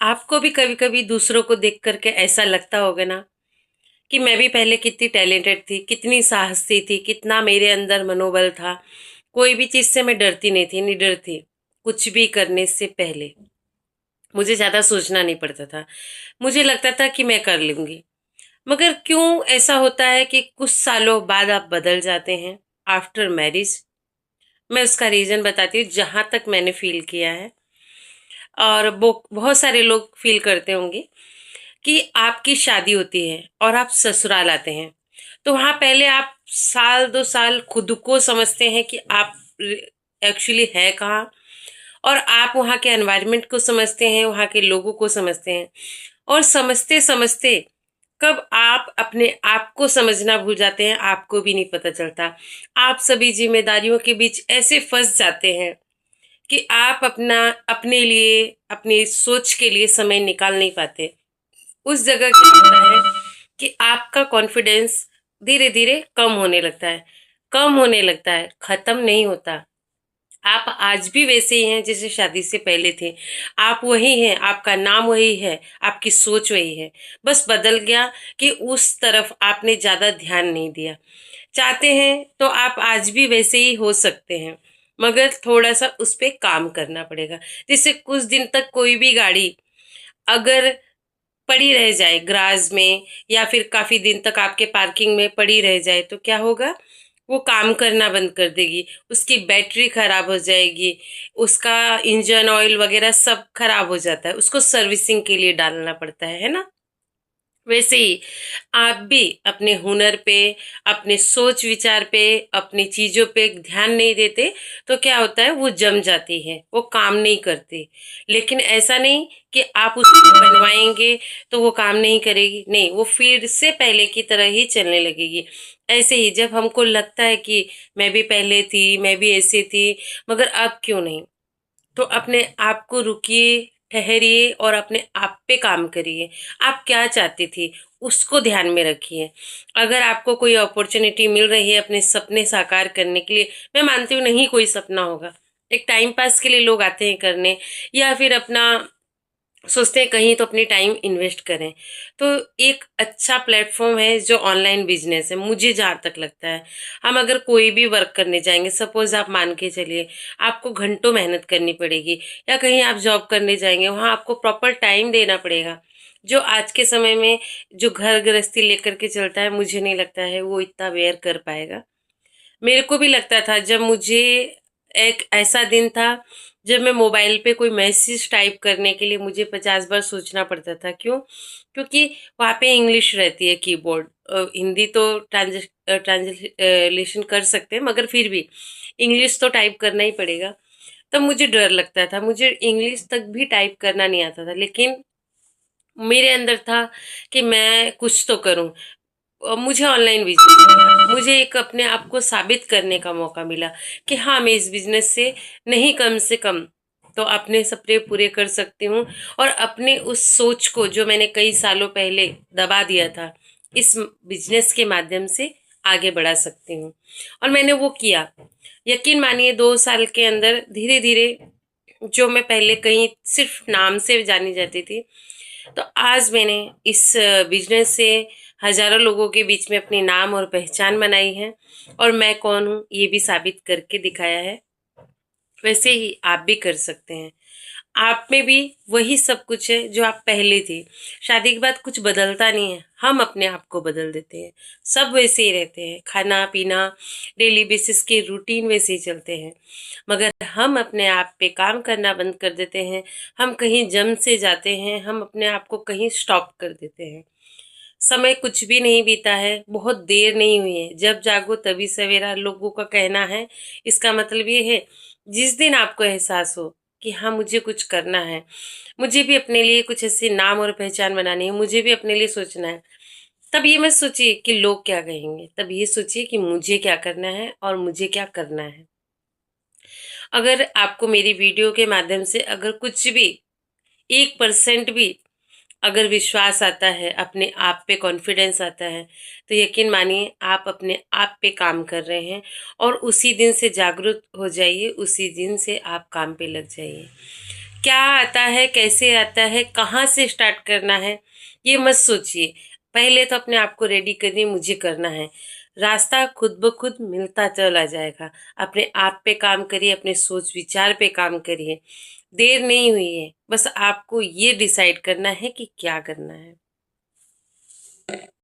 आपको भी कभी कभी दूसरों को देख करके ऐसा लगता होगा ना कि मैं भी पहले कितनी टैलेंटेड थी, कितनी साहसी थी, कितना मेरे अंदर मनोबल था। कोई भी चीज से मैं डरती नहीं थी, निडर थी। कुछ भी करने से पहले मुझे ज्यादा सोचना नहीं पड़ता था। मुझे लगता था कि मैं कर लूंगी। मगर क्यों ऐसा होता है कि कुछ सालों बाद आप बदल जाते हैं आफ्टर मैरिज? मैं उसका रीजन बताती हूँ, जहां तक मैंने फील किया है। और बहुत सारे लोग फील करते होंगे कि आपकी शादी होती है और आप ससुराल आते हैं, तो वहां पहले आप साल 2 साल खुद को समझते हैं कि आप एक्चुअली है कहाँ। और आप वहाँ के एनवायरनमेंट को समझते हैं, वहाँ के लोगों को समझते हैं। और समझते समझते कब आप अपने आप को समझना भूल जाते हैं, आपको भी नहीं पता चलता। आप सभी जिम्मेदारियों के बीच ऐसे फंस जाते हैं कि आप अपना अपने लिए, अपनी सोच के लिए समय निकाल नहीं पाते। उस जगह क्या होता है कि आपका कॉन्फिडेंस धीरे धीरे कम होने लगता है। कम होने लगता है, खत्म नहीं होता। आप आज भी वैसे ही हैं जैसे शादी से पहले थे। आप वही हैं, आपका नाम वही है, आपकी सोच वही है। बस बदल गया कि उस तरफ आपने ज्यादा ध्यान नहीं दिया। चाहते हैं तो आप आज भी वैसे ही हो सकते हैं, मगर थोड़ा सा उस पे काम करना पड़ेगा। जैसे कुछ दिन तक कोई भी गाड़ी अगर पड़ी रह जाए गराज में, या फिर काफी दिन तक आपके पार्किंग में पड़ी रह जाए, तो क्या होगा? वो काम करना बंद कर देगी, उसकी बैटरी खराब हो जाएगी, उसका इंजन ऑयल वगैरह सब खराब हो जाता है, उसको सर्विसिंग के लिए डालना पड़ता है ना। वैसे ही आप भी अपने हुनर पे, अपने सोच विचार पे, अपनी चीजों पे ध्यान नहीं देते, तो क्या होता है, वो जम जाती है, वो काम नहीं करती। लेकिन ऐसा नहीं कि आप उसको बनवाएंगे तो वो काम नहीं करेगी, नहीं, वो फिर से पहले की तरह ही चलने लगेगी। ऐसे ही जब हमको लगता है कि मैं भी पहले थी, मैं भी ऐसी थी, मगर अब क्यों नहीं, तो अपने आप को रुकिए, ठहरिए और अपने आप पे काम करिए। आप क्या चाहती थी, उसको ध्यान में रखिए। अगर आपको कोई अपॉर्चुनिटी मिल रही है अपने सपने साकार करने के लिए, मैं मानती हूँ नहीं कोई सपना होगा, एक टाइम पास के लिए लोग आते हैं करने, या फिर अपना सोचते हैं कहीं तो अपनी टाइम इन्वेस्ट करें। तो एक अच्छा प्लेटफॉर्म है जो ऑनलाइन बिजनेस है, मुझे जहाँ तक लगता है। हम अगर कोई भी वर्क करने जाएंगे, सपोज आप मान के चलिए आपको घंटों मेहनत करनी पड़ेगी, या कहीं आप जॉब करने जाएंगे, वहाँ आपको प्रॉपर टाइम देना पड़ेगा। जो आज के समय में जो घर गृहस्थी लेकर के चलता है, मुझे नहीं लगता है वो इतना बेयर कर पाएगा। मेरे को भी लगता था, जब मुझे एक ऐसा दिन था जब मैं मोबाइल पे कोई मैसेज टाइप करने के लिए मुझे 50 बार सोचना पड़ता था। क्यों? क्योंकि वहाँ पे इंग्लिश रहती है कीबोर्ड। हिंदी तो ट्रांसलेशन कर सकते हैं, मगर फिर भी इंग्लिश तो टाइप करना ही पड़ेगा। तब मुझे डर लगता था, मुझे इंग्लिश तक भी टाइप करना नहीं आता था, लेकिन मेरे अंदर था कि मैं कुछ तो करूं। मुझे ऑनलाइन बिजनेस मिला, मुझे एक अपने आप को साबित करने का मौका मिला कि हाँ, मैं इस बिजनेस से नहीं, कम से कम तो अपने सपने पूरे कर सकती हूँ। और अपने उस सोच को जो मैंने कई सालों पहले दबा दिया था, इस बिजनेस के माध्यम से आगे बढ़ा सकती हूँ। और मैंने वो किया। यकीन मानिए 2 साल के अंदर धीरे धीरे, जो मैं पहले कहीं सिर्फ नाम से जानी जाती थी, तो आज मैंने इस बिजनेस से हजारों लोगों के बीच में अपनी नाम और पहचान बनाई है। और मैं कौन हूँ ये भी साबित करके दिखाया है। वैसे ही आप भी कर सकते हैं। आप में भी वही सब कुछ है जो आप पहले थे। शादी के बाद कुछ बदलता नहीं है, हम अपने आप को बदल देते हैं। सब वैसे ही रहते हैं, खाना पीना, डेली बेसिस के रूटीन वैसे ही चलते हैं, मगर हम अपने आप पे काम करना बंद कर देते हैं। हम कहीं जम से जाते हैं, हम अपने आप को कहीं स्टॉप कर देते हैं। समय कुछ भी नहीं बीता है, बहुत देर नहीं हुई है, जब जागो तभी सवेरा, लोगों का कहना है। इसका मतलब ये है, जिस दिन आपको एहसास हो कि हाँ, मुझे कुछ करना है, मुझे भी अपने लिए कुछ ऐसे नाम और पहचान बनानी है, मुझे भी अपने लिए सोचना है, तब ये मत सोचिए कि लोग क्या कहेंगे, तब ये सोचिए कि मुझे क्या करना है और मुझे क्या करना है। अगर आपको मेरी वीडियो के माध्यम से अगर कुछ भी 1% भी अगर विश्वास आता है, अपने आप पे कॉन्फिडेंस आता है, तो यकीन मानिए आप अपने आप पे काम कर रहे हैं। और उसी दिन से जागरूक हो जाइए, उसी दिन से आप काम पे लग जाइए। क्या आता है, कैसे आता है, कहाँ से स्टार्ट करना है, ये मत सोचिए। पहले तो अपने आप को रेडी करिए, मुझे करना है। रास्ता खुद ब खुद मिलता चला जाएगा। अपने आप पे काम करिए, अपने सोच विचार पे काम करिए। देर नहीं हुई है, बस आपको ये डिसाइड करना है कि क्या करना है।